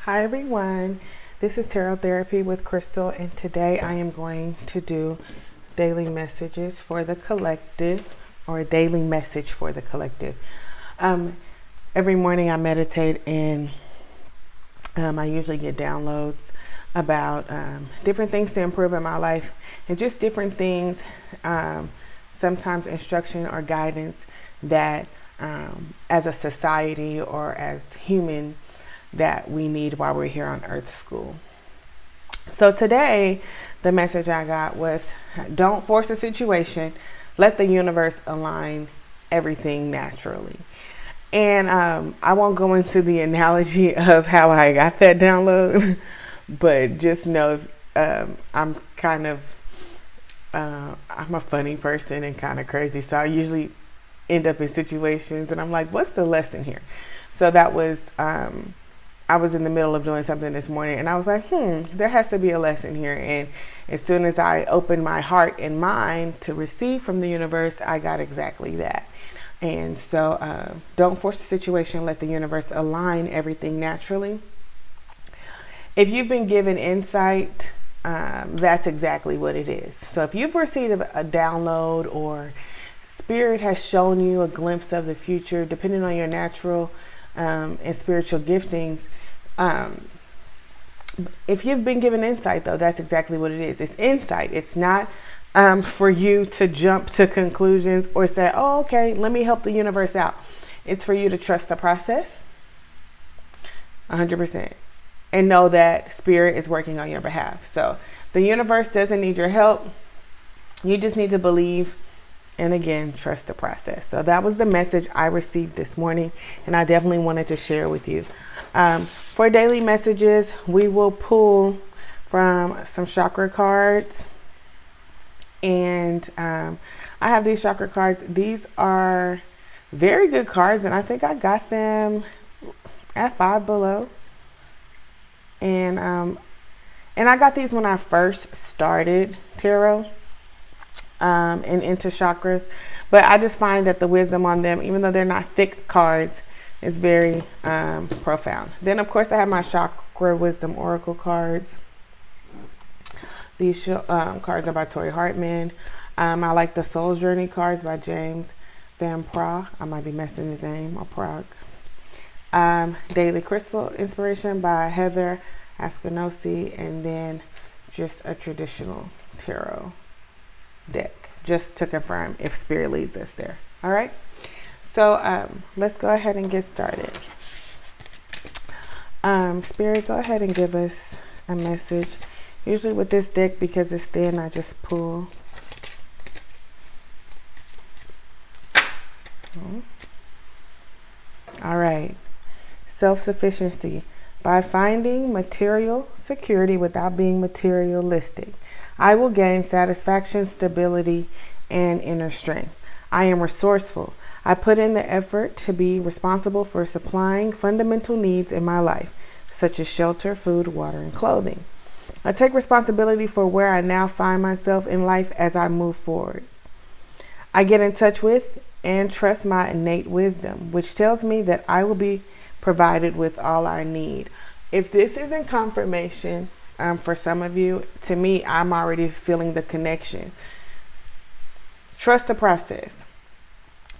Hi everyone, this is Tarot Therapy with Crystal, and today I am going to do daily messages for the collective, or a daily message for the collective. Every morning I meditate, and I usually get downloads about different things to improve in my life, and just different things, sometimes instruction or guidance that as a society or as human that we need while we're here on Earth School. So today, the message I got was, don't force a situation, let the universe align everything naturally. And I won't go into the analogy of how I got that download, but just know I'm kind of, I'm a funny person and kind of crazy. So I usually end up in situations and I'm like, what's the lesson here? So that was, I was in the middle of doing something this morning and I was like, there has to be a lesson here. And as soon as I opened my heart and mind to receive from the universe, I got exactly that. And so don't force the situation, let the universe align everything naturally. If you've been given insight, that's exactly what it is. So if you've received a download, or spirit has shown you a glimpse of the future, depending on your natural and spiritual giftings, if you've been given insight, though, that's exactly what it is. It's insight. It's not for you to jump to conclusions or say, oh, okay, let me help the universe out. It's for you to trust the process 100% and know that spirit is working on your behalf. So the universe doesn't need your help. You just need to believe and, again, trust the process. So that was the message I received this morning, and I definitely wanted to share with you. For daily messages, we will pull from some chakra cards. And I have these chakra cards. These are very good cards, and I think I got them at Five Below. And I got these when I first started tarot and into chakras. But I just find that the wisdom on them, even though they're not thick cards, is very profound. Then, of course, I have my Chakra Wisdom Oracle cards. These cards are by Tori Hartman. I like the Soul Journey cards by James Van Praagh. I might be messing his name, or Prague. Daily Crystal Inspiration by Heather Askinosi, and then just a traditional tarot deck, just to confirm if spirit leads us there. All right. So let's go ahead and get started. Spirit, go ahead and give us a message. Usually with this deck, because it's thin, I just pull. All right. Self-sufficiency. By finding material security without being materialistic, I will gain satisfaction, stability, and inner strength. I am resourceful. I put in the effort to be responsible for supplying fundamental needs in my life, such as shelter, food, water, and clothing. I take responsibility for where I now find myself in life as I move forward. I get in touch with and trust my innate wisdom, which tells me that I will be provided with all I need. If this isn't confirmation for some of you, to me, I'm already feeling the connection. Trust the process.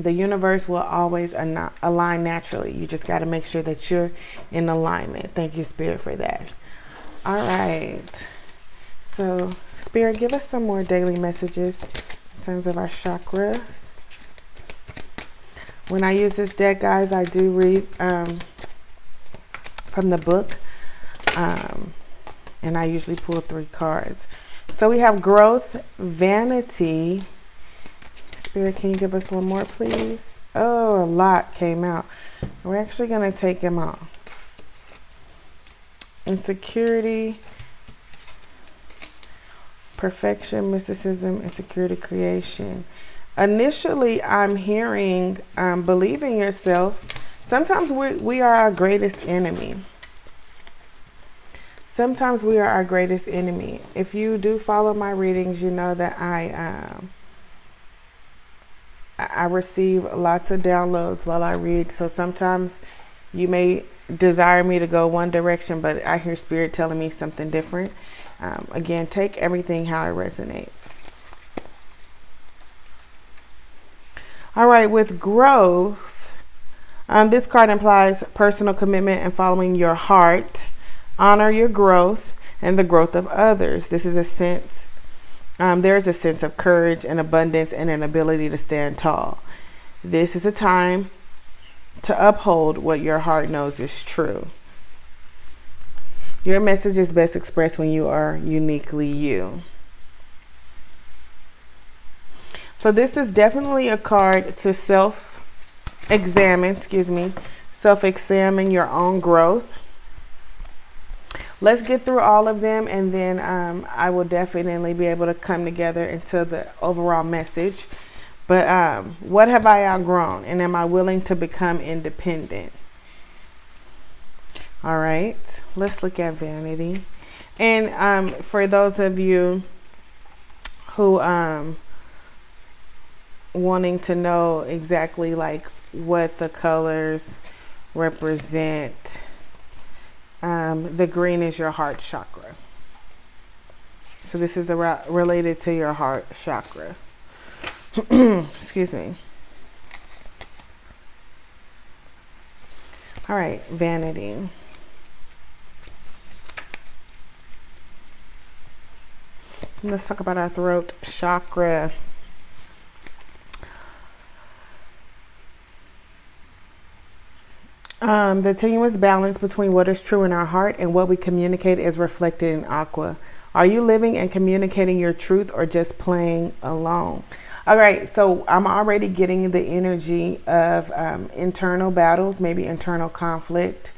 The universe will always align naturally. You just got to make sure that you're in alignment. Thank you, Spirit, for that. All right. So, Spirit, give us some more daily messages in terms of our chakras. When I use this deck, guys, I do read from the book. And I usually pull 3 cards. So we have growth, vanity. Spirit, can you give us one more, please? Oh, a lot came out. We're actually going to take them all. Insecurity, perfection, mysticism, insecurity, creation. Initially, I'm hearing believe in yourself. Sometimes we are our greatest enemy. Sometimes we are our greatest enemy. If you do follow my readings, you know that I receive lots of downloads while I read. So sometimes You may desire me to go one direction, but I hear Spirit telling me something different. Again, take everything how it resonates. All right, with growth, this card implies personal commitment and following your heart. Honor your growth and the growth of others. This is a sense, there's a sense of courage and abundance and an ability to stand tall. This is a time to uphold what your heart knows is true. Your message is best expressed when you are uniquely you. So this is definitely a card to self-examine your own growth. Let's get through all of them, and then I will definitely be able to come together into the overall message. But what have I outgrown, and am I willing to become independent? All right, let's look at vanity. And for those of you who wanting to know exactly like what the colors represent, the green is your heart chakra. So this is related to your heart chakra. Excuse me. All right, vanity. Let's talk about our throat chakra. The tenuous balance between what is true in our heart and what we communicate is reflected in aqua. Are you living and communicating your truth or just playing alone? All right, so I'm already getting the energy of internal battles, maybe internal conflict,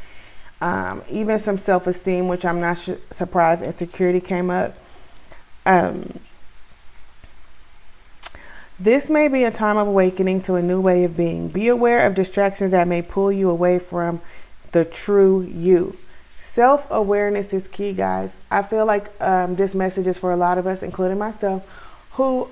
even some self-esteem, which I'm not surprised insecurity came up. This may be a time of awakening to a new way of being. Be aware of distractions that may pull you away from the true you. Self-awareness is key, guys. I feel like this message is for a lot of us, including myself, who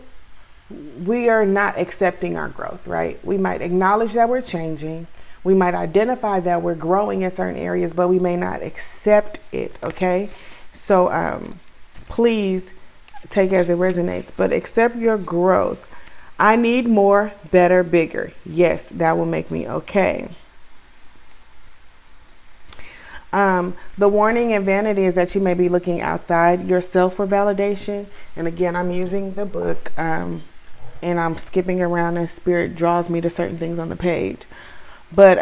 we are not accepting our growth, right? We might acknowledge that we're changing. We might identify that we're growing in certain areas, but we may not accept it, okay? So please take it as it resonates, but accept your growth. I need more, better, bigger. Yes, that will make me okay. The warning in vanity is that you may be looking outside yourself for validation. And again, I'm using the book and I'm skipping around and Spirit draws me to certain things on the page. But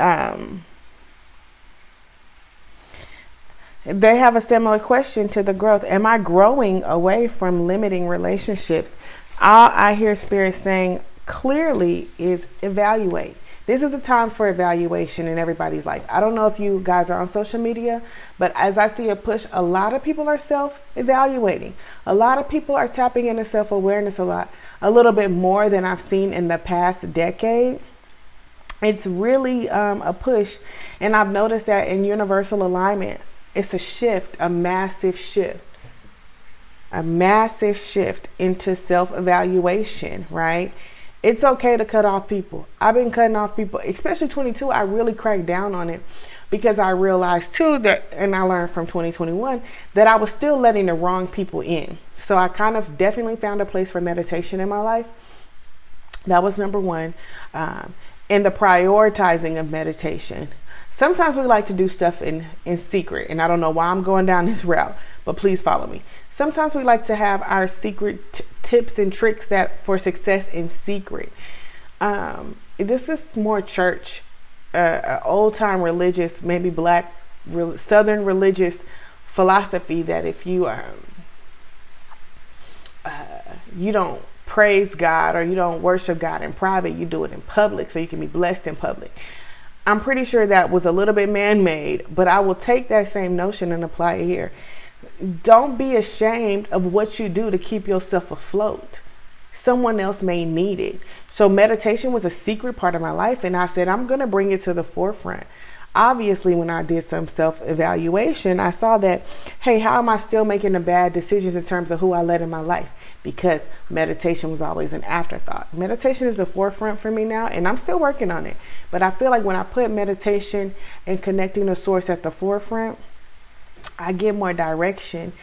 they have a similar question to the growth. Am I growing away from limiting relationships? All I hear Spirit saying clearly is evaluate. This is the time for evaluation in everybody's life. I don't know if you guys are on social media, but as I see a push, a lot of people are self-evaluating. A lot of people are tapping into self-awareness a little bit more than I've seen in the past decade. It's really a push. And I've noticed that in universal alignment, it's a shift, a massive shift into self-evaluation, right? It's okay to cut off people. I've been cutting off people, especially 22. I really cracked down on it because I realized too that, and I learned from 2021, that I was still letting the wrong people in. So I kind of definitely found a place for meditation in my life. That was number one. And the prioritizing of meditation. Sometimes we like to do stuff in secret, and I don't know why I'm going down this route, but please follow me. Sometimes we like to have our secret tips and tricks that for success in secret. This is more church, old time religious, maybe black, southern religious philosophy that if you you don't praise God or you don't worship God in private, you do it in public so you can be blessed in public. I'm pretty sure that was a little bit man-made, but I will take that same notion and apply it here. Don't be ashamed of what you do to keep yourself afloat. Someone else may need it. So meditation was a secret part of my life, and I said, I'm going to bring it to the forefront. Obviously, when I did some self-evaluation, I saw that, hey, how am I still making the bad decisions in terms of who I let in my life? Because meditation was always an afterthought. Meditation is the forefront for me now, and I'm still working on it. But I feel like when I put meditation and connecting to source at the forefront, I get more direction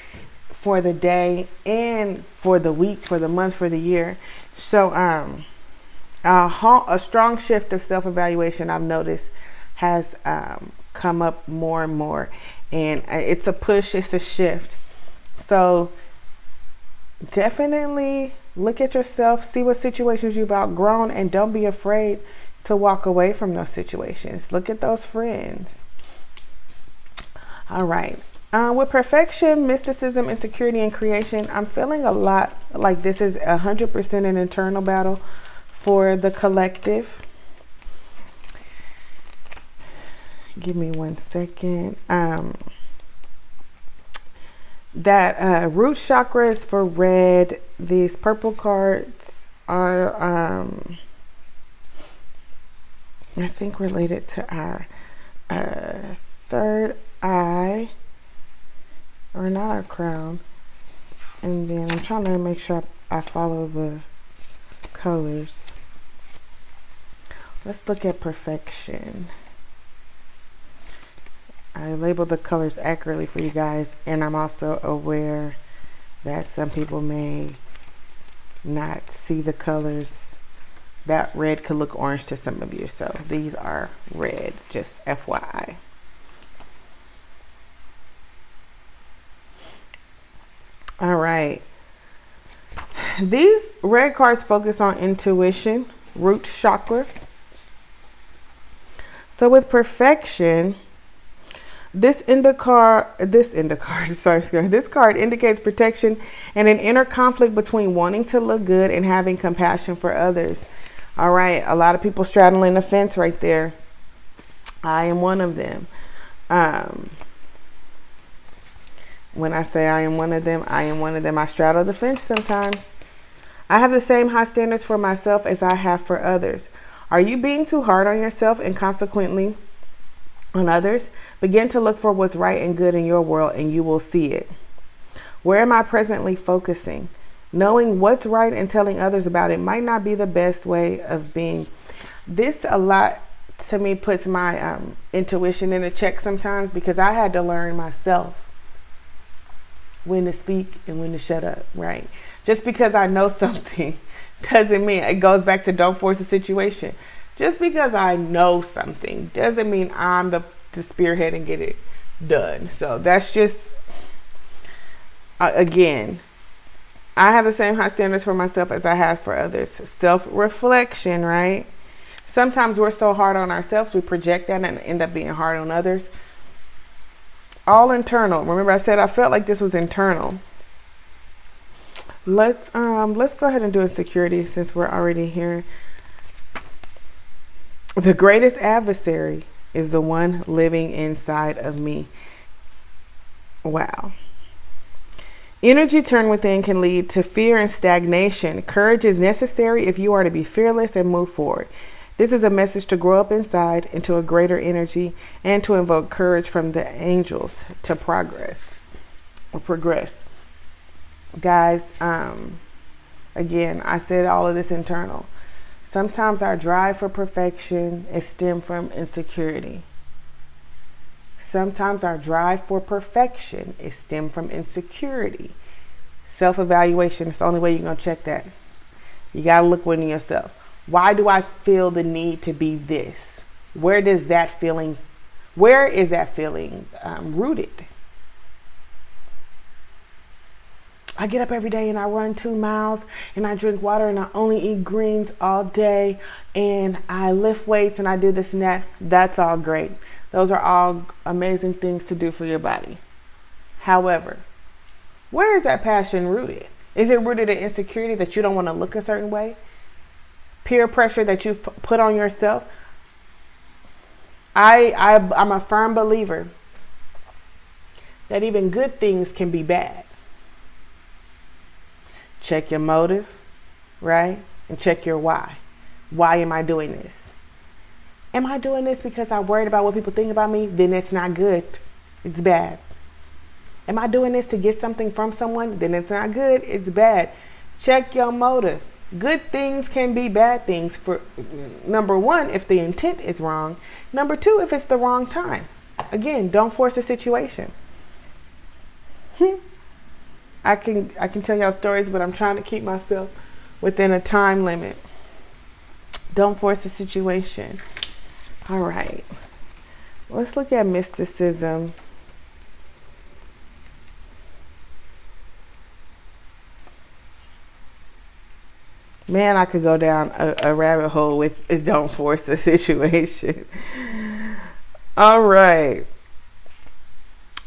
for the day and for the week, for the month, for the year. So a strong shift of self-evaluation I've noticed has come up more and more, and it's a push, it's a shift. So definitely look at yourself, see what situations you've outgrown, and don't be afraid to walk away from those situations. Look at those friends. All right. With perfection, mysticism, insecurity, and creation, I'm feeling a lot like this is 100% an internal battle for the collective. Give me 1 second. That root chakra is for red. These purple cards are, I think, related to our third eye, or not our crown. And then I'm trying to make sure I follow the colors. Let's look at perfection. I labeled the colors accurately for you guys, and I'm also aware that some people may not see the colors. That red could look orange to some of you, so these are red, just FYI. All right. These red cards focus on intuition, root chakra. So with perfection, this card indicates protection and an inner conflict between wanting to look good and having compassion for others. All right, a lot of people straddling the fence right there. I am one of them. When I say I am one of them, I am one of them. I straddle the fence sometimes. I have the same high standards for myself as I have for others. Are you being too hard on yourself and consequently on others? Begin to look for what's right and good in your world, and you will see it. Where am I presently focusing? Knowing what's right and telling others about it might not be the best way of being. This a lot to me puts my intuition in a check sometimes, because I had to learn myself when to speak and when to shut up, right? Just because I know something doesn't mean, it goes back to don't force a situation. Just because I know something doesn't mean I'm the spearhead and get it done. So that's just, again, I have the same high standards for myself as I have for others. Self-reflection, right? Sometimes we're so hard on ourselves, we project that and end up being hard on others. All internal. Remember I said I felt like this was internal. Let's go ahead and do insecurity since we're already here. The greatest adversary is the one living inside of me. Wow. Energy turned within can lead to fear and stagnation. Courage is necessary if you are to be fearless and move forward. This is a message to grow up inside into a greater energy and to invoke courage from the angels to progress. Guys, again, I said all of this internal. Sometimes our drive for perfection is stemmed from insecurity. Sometimes our drive for perfection is stemmed from insecurity. Self-evaluation is the only way you're going to check that. You got to look within yourself. Why do I feel the need to be this? Where is that feeling rooted? I get up every day and I run 2 miles and I drink water and I only eat greens all day and I lift weights and I do this and that. That's all great. Those are all amazing things to do for your body. However, where is that passion rooted? Is it rooted in insecurity that you don't want to look a certain way? Peer pressure that you've put on yourself? I'm a firm believer that even good things can be bad. Check your motive, right? And check your why. Why am I doing this? Am I doing this because I'm worried about what people think about me? Then it's not good. It's bad. Am I doing this to get something from someone? Then it's not good. It's bad. Check your motive. Good things can be bad things for number one, if the intent is wrong. Number two, if it's the wrong time. Again, don't force a situation. I can tell y'all stories, but I'm trying to keep myself within a time limit. Don't force a situation. All right. Let's look at mysticism. Man, I could go down a rabbit hole with don't force the situation. All right.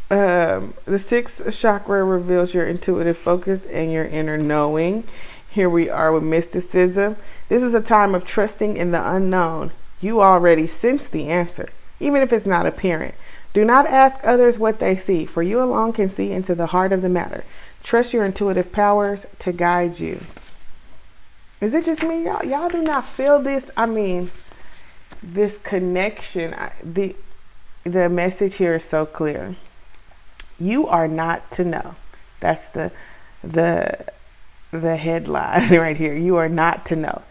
The sixth chakra reveals your intuitive focus and your inner knowing. Here we are with mysticism. This is a time of trusting in the unknown. You already sense the answer, even if it's not apparent. Do not ask others what they see, for you alone can see into the heart of the matter. Trust your intuitive powers to guide you. Is it just me, y'all? Y'all do not feel this? I mean, this connection. The message here is so clear. You are not to know. That's the headline right here. You are not to know.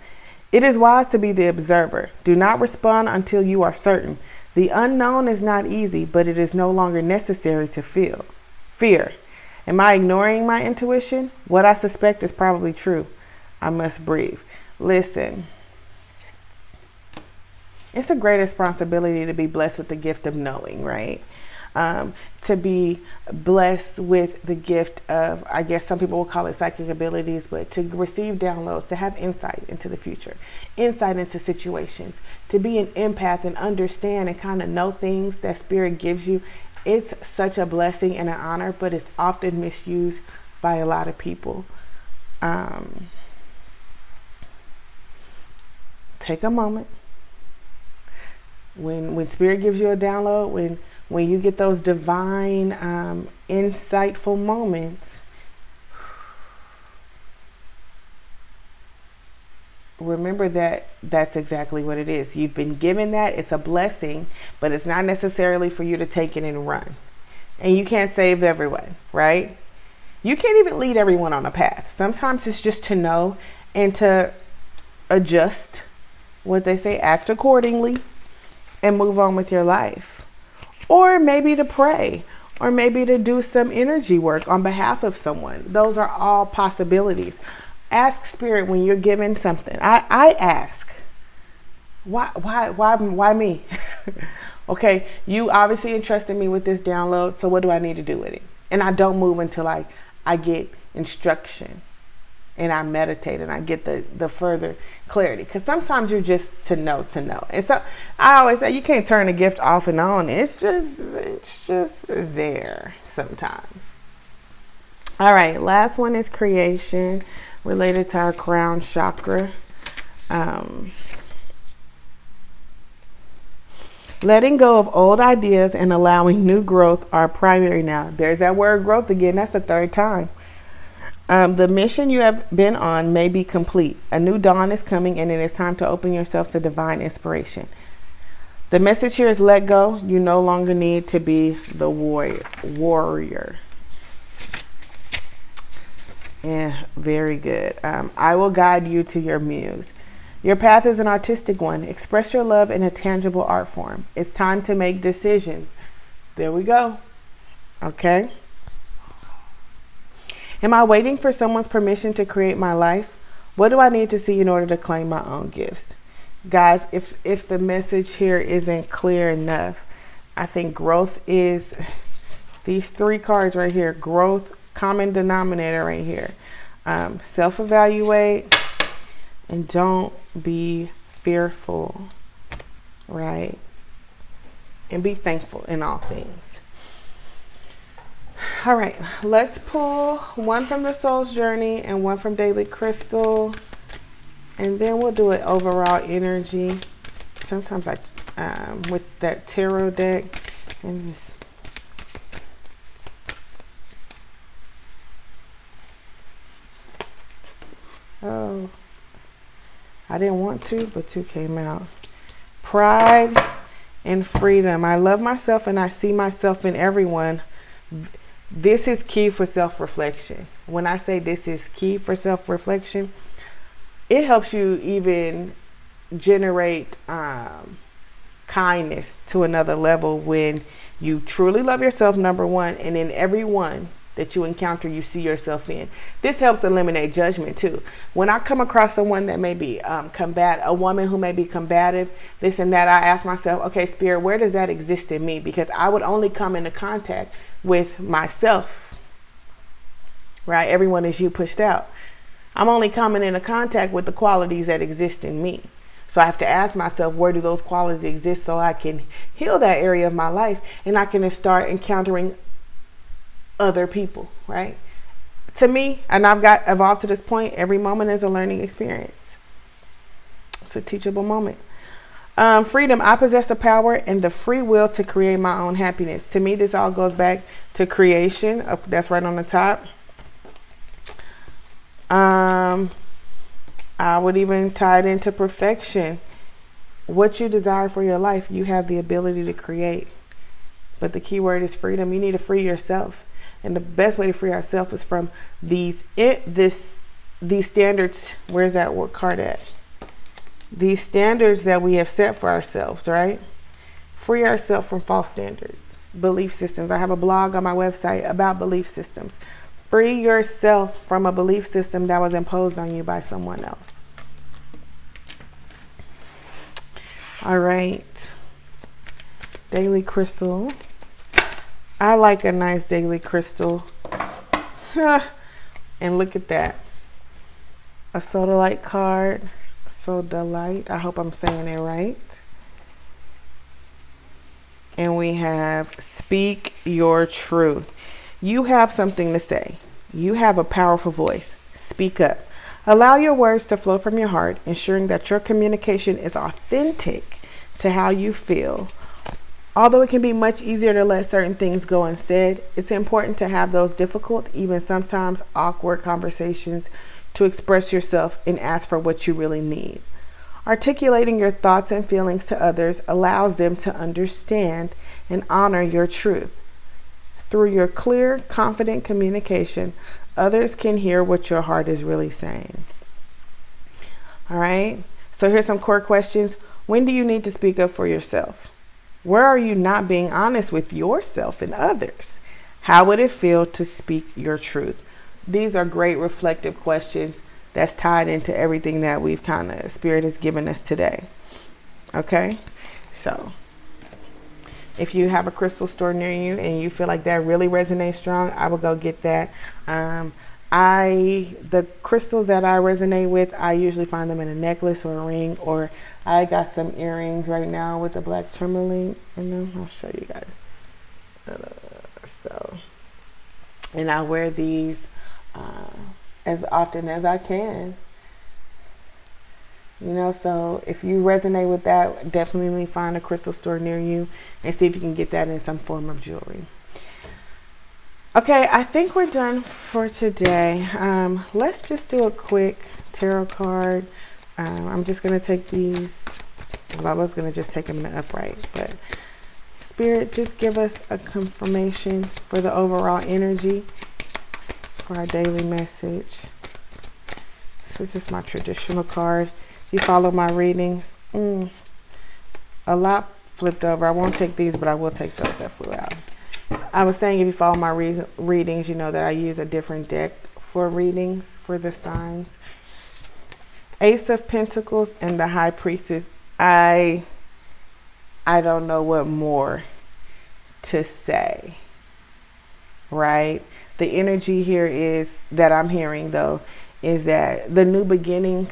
It is wise to be the observer. Do not respond until you are certain. The unknown is not easy, but it is no longer necessary to feel fear. Am I ignoring my intuition? What I suspect is probably true. I must breathe. Listen, it's a great responsibility to be blessed with the gift of knowing, right? To be blessed with the gift of, I guess some people will call it psychic abilities, but to receive downloads, to have insight into the future, insight into situations, to be an empath and understand and kind of know things that spirit gives you. It's such a blessing and an honor, but it's often misused by a lot of people. Take a moment. When spirit gives you a download, when you get those divine, insightful moments, remember that that's exactly what it is. You've been given that. It's a blessing, but it's not necessarily for you to take it and run. And you can't save everyone, right? You can't even lead everyone on a path. Sometimes it's just to know and to adjust, what they say, act accordingly, and move on with your life. Or maybe to pray, or maybe to do some energy work on behalf of someone. Those are all possibilities. Ask spirit when you're given something. I ask, why me? Okay, you obviously entrusted me with this download, so what do I need to do with it? And I don't move until I get instruction. And I meditate and I get the further clarity. Because sometimes you're just to know. And so I always say you can't turn a gift off and on. It's just there sometimes. All right, last one is creation, related to our crown chakra. Letting go of old ideas and allowing new growth are primary now. There's that word growth again. That's the third time. The mission you have been on may be complete. A new dawn is coming, and it is time to open yourself to divine inspiration. The message here is let go. You no longer need to be the warrior. Yeah, very good. I will guide you to your muse. Your path is an artistic one. Express your love in a tangible art form. It's time to make decisions. There we go. Okay. Am I waiting for someone's permission to create my life? What do I need to see in order to claim my own gifts? Guys, if the message here isn't clear enough, I think growth is these three cards right here. Growth, common denominator right here. Self-evaluate and don't be fearful, right? And be thankful in all things. All right, let's pull one from the Soul's Journey and one from Daily Crystal, and then we'll do an overall energy. Sometimes I, with that tarot deck, and oh, I didn't want to, but two came out. Pride and freedom. I love myself and I see myself in everyone. This is key for self-reflection. When I say this is key for self-reflection, it helps you even generate kindness to another level when you truly love yourself, number one, and in everyone that you encounter, you see yourself in. This helps eliminate judgment too. When I come across someone that may be a woman who may be combative, this and that, I ask myself, okay, Spirit, where does that exist in me? Because I would only come into contact with myself, right? Everyone is you pushed out. I'm only coming into contact with the qualities that exist in me. So I have to ask myself, where do those qualities exist so I can heal that area of my life and I can start encountering other people, right? To me, and I've got evolved to this point, every moment is a learning experience. It's a teachable moment. Freedom. I possess the power and the free will to create my own happiness. To me, this all goes back to creation. That's right on the top. I would even tie it into perfection. What you desire for your life, you have the ability to create. But the key word is freedom. You need to free yourself. And the best way to free ourselves is from these standards. Where's that word card at? These standards that we have set for ourselves, right? Free ourselves from false standards, belief systems. I have a blog on my website about belief systems. Free yourself from a belief system that was imposed on you by someone else. All right. Daily crystal. I like a nice daily crystal. And look at that. A Sodalite card. Sodalite. I hope I'm saying it right. And we have speak your truth. You have something to say. You have a powerful voice. Speak up. Allow your words to flow from your heart, ensuring that your communication is authentic to how you feel. Although it can be much easier to let certain things go unsaid, it's important to have those difficult, even sometimes awkward conversations to express yourself and ask for what you really need. Articulating your thoughts and feelings to others allows them to understand and honor your truth. Through your clear, confident communication, others can hear what your heart is really saying. All right. So here's some core questions. When do you need to speak up for yourself? Where are you not being honest with yourself and others? How would it feel to speak your truth? These are great reflective questions that's tied into everything that we've Spirit has given us today. Okay. So if you have a crystal store near you and you feel like that really resonates strong, I will go get that. The crystals that I resonate with, I usually find them in a necklace or a ring, or I got some earrings right now with the black tourmaline in them. I'll show you guys. And I wear these as often as I can. You know, so if you resonate with that, definitely find a crystal store near you and see if you can get that in some form of jewelry. Okay, I think we're done for today. Let's just do a quick tarot card. I'm just going to take these. Well, I was going to just take them in the upright, but Spirit, just give us a confirmation for the overall energy for our daily message. This is just my traditional card. You follow my readings. A lot flipped over. I won't take these, but I will take those that flew out. I was saying if you follow my readings, you know that I use a different deck for readings for the signs. Ace of Pentacles and the High Priestess. I don't know what more to say, right? The energy here is that I'm hearing, though, is that the new beginnings,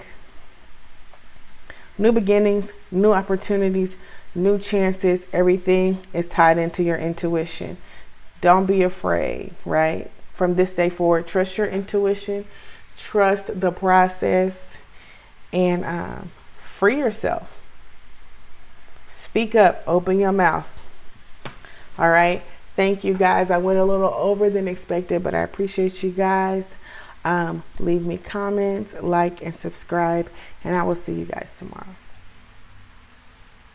new opportunities, new chances, everything is tied into your intuition. Don't be afraid, right? From this day forward, trust your intuition, trust the process, and free yourself. Speak up, open your mouth. All right. Thank you guys. I went a little over than expected, but I appreciate you guys. Leave me comments, like, and subscribe, and I will see you guys tomorrow.